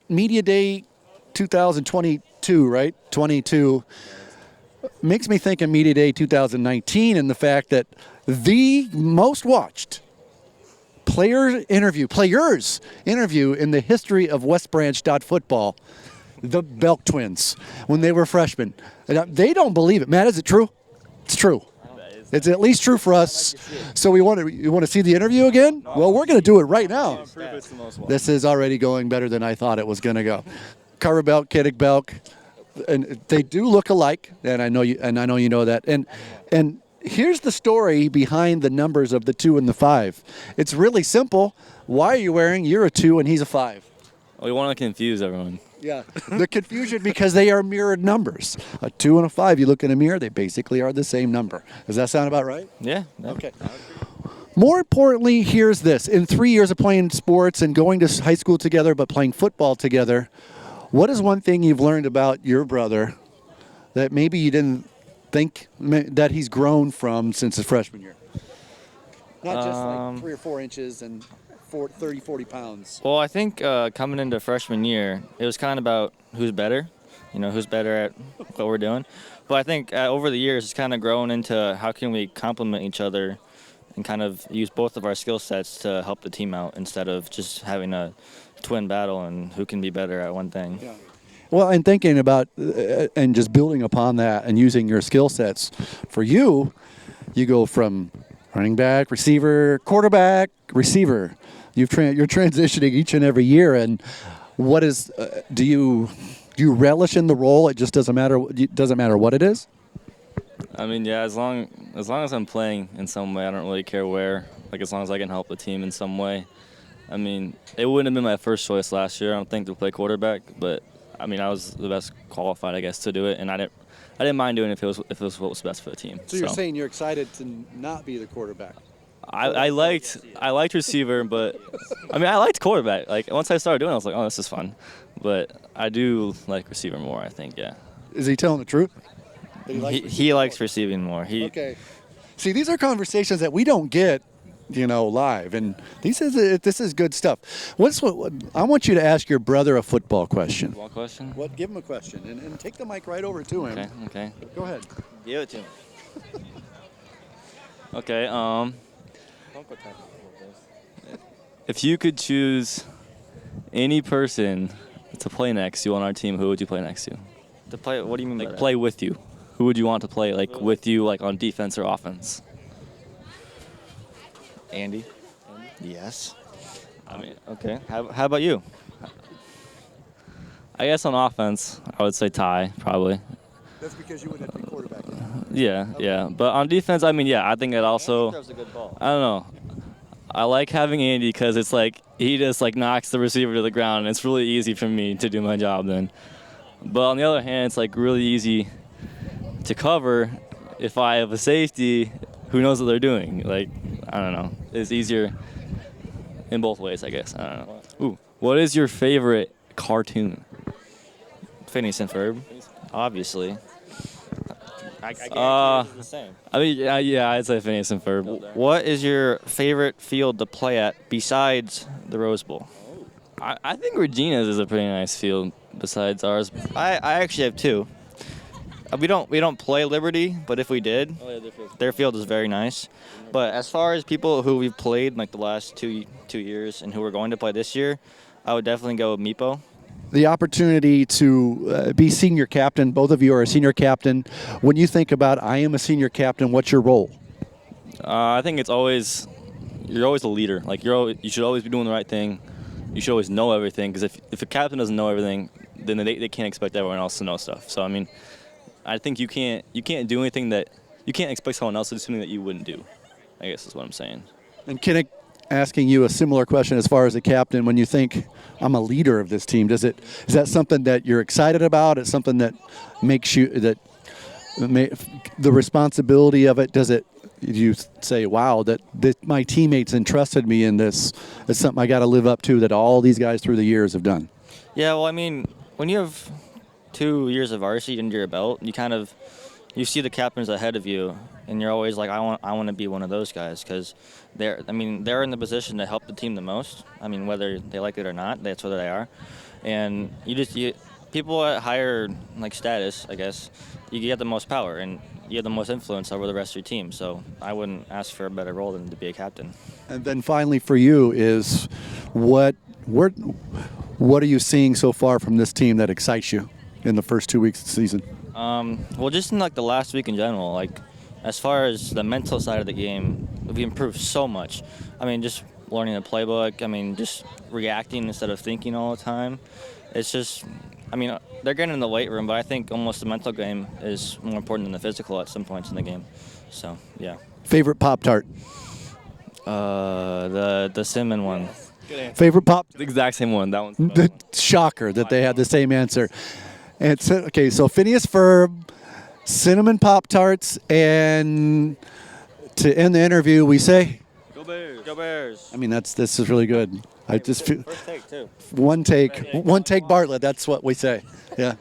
Media Day 2022, right? 22 makes me think of Media Day 2019 and the fact that the most watched players interview in the history of WestBranch.Football, the Boelk twins, when they were freshmen. They don't believe it. Matt, is it true? It's true. It's at least true for us. So you want to see the interview again? Well, we're going to do it right now. This is already going better than I thought it was going to go. Carver Boelk, Kinnick Boelk, and they do look alike, and I know you know that. And here's the story behind the numbers of the 2 and the 5. It's really simple. Why are you wearing? You're a 2 and he's a 5. We want to confuse everyone. Yeah, the confusion because they are mirrored numbers. A 2 and a 5, you look in a mirror, they basically are the same number. Does that sound about right? Yeah. Okay. More importantly, here's this. In 3 years of playing sports and going to high school together but playing football together, what is one thing you've learned about your brother that maybe you didn't think that he's grown from since his freshman year? Not just like 3 or 4 inches and 30, 40 pounds. Well, I think coming into freshman year, it was kind of about who's better, who's better at what we're doing. But I think over the years, it's kind of grown into how can we complement each other and kind of use both of our skill sets to help the team out instead of just having a twin battle and who can be better at one thing. Yeah. Well, and thinking about and just building upon that and using your skill sets, for you go from running back, receiver, quarterback, receiver. You're transitioning each and every year, and what is do you relish in the role? It just doesn't matter what it is. I mean, yeah, as long as I'm playing in some way, I don't really care where. Like as long as I can help the team in some way. I mean, it wouldn't have been my first choice last year, I don't think, to play quarterback, but I mean, I was the best qualified, I guess, to do it, and I didn't mind doing it if it was what was best for the team. So you're saying you're excited to not be the quarterback? I liked receiver, but I mean I liked quarterback. Like once I started doing it, I was like, oh, this is fun. But I do like receiver more, I think. Yeah. Is he telling the truth? He likes receiving more. Okay. See, these are conversations that we don't get, live, and this is good stuff. I want you to ask your brother a football question. Football question? What? Give him a question, and take the mic right over to him. Okay. Go ahead. Give it to him. Okay. If you could choose any person to play next to on our team, who would you play next to? To play? What do you mean by that? Play with you? Who would you want to play with you, on defense or offense? Andy? Yes. I mean, okay. How about you? I guess on offense, I would say Ty, probably. That's because you wouldn't have to be quarterback. Yeah, okay. Yeah. But on defense, I mean, yeah, I think it also. Andy throws a good ball. I don't know. I like having Andy because it's like he just knocks the receiver to the ground, and it's really easy for me to do my job then. But on the other hand, it's really easy to cover if I have a safety who knows what they're doing. I don't know. It's easier in both ways, I guess. I don't know. Ooh, what is your favorite cartoon? Phineas and Ferb, obviously. I guarantee it's the same. I mean, yeah, I'd say Phineas and Ferb. What is your favorite field to play at besides the Rose Bowl? I think Regina's is a pretty nice field besides ours. I actually have 2. We don't play Liberty, but if we did, their field is very nice. But as far as people who we've played the last two years and who we're going to play this year, I would definitely go with Meepo. The opportunity to be senior captain. Both of you are a senior captain. When you think about, I am a senior captain, what's your role? I think you're always a leader. You should always be doing the right thing. You should always know everything, because if a captain doesn't know everything, then they can't expect everyone else to know stuff. So I mean, I think you can't do anything that you can't expect someone else to do something that you wouldn't do. I guess is what I'm saying. And Kinnick, asking you a similar question as far as a captain. When you think I'm a leader of this team, is that something that you're excited about? It's something that makes you the responsibility of it. Do you say, wow, that my teammates entrusted me in this? It's something I got to live up to that all these guys through the years have done. Yeah, well, I mean, when you have 2 years of varsity under your belt, you see the captains ahead of you, and you're always like, I want to be one of those guys, because they're in the position to help the team the most. I mean, whether they like it or not, that's what they are. and people at higher like status, I guess, you get the most power and you have the most influence over the rest of your team. So I wouldn't ask for a better role than to be a captain. And then finally for you is what are you seeing so far from this team that excites you in the first 2 weeks of the season? Well, just in like the last week in general, like as far as the mental side of the game, we improved so much. I mean, just learning the playbook. I mean, just reacting instead of thinking all the time. It's just, I mean, they're getting in the weight room, but I think almost the mental game is more important than the physical at some points in the game. So, yeah. Favorite Pop-Tart? The cinnamon one. Favorite Pop? The exact same one. That one's The shocker that they had the same answer. And okay, so Phineas Ferb, cinnamon Pop-Tarts, and to end the interview, we say, Go Bears. Go Bears. I mean, this is really good. I just feel First take, too. one take Bartlett. That's what we say. Yeah.